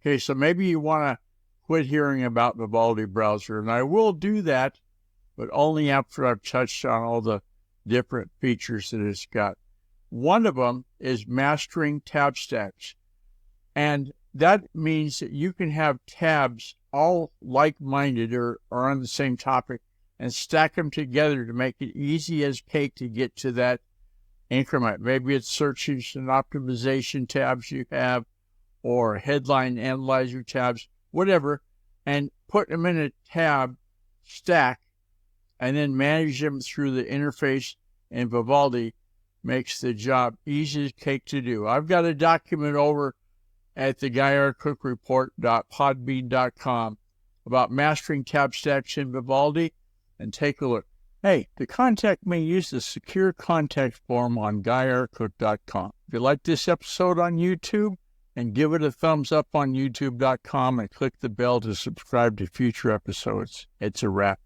Okay, so maybe you want to quit hearing about Vivaldi browser, and I will do that, but only after I've touched on all the different features that it's got. One of them is mastering tab stacks, and that means that you can have tabs all like-minded or on the same topic and stack them together to make it easy as cake to get to that increment. Maybe it's search engine optimization tabs you have, or headline analyzer tabs, whatever, and put them in a tab stack and then manage them through the interface in Vivaldi makes the job easy as cake to do. I've got a document over at theguyrcookreport.podbean.com about mastering tab stacks in Vivaldi, and take a look. Hey, to contact me, use the secure contact form on guyrcook.com. If you like this episode on YouTube, and give it a thumbs up on youtube.com and click the bell to subscribe to future episodes. It's a wrap.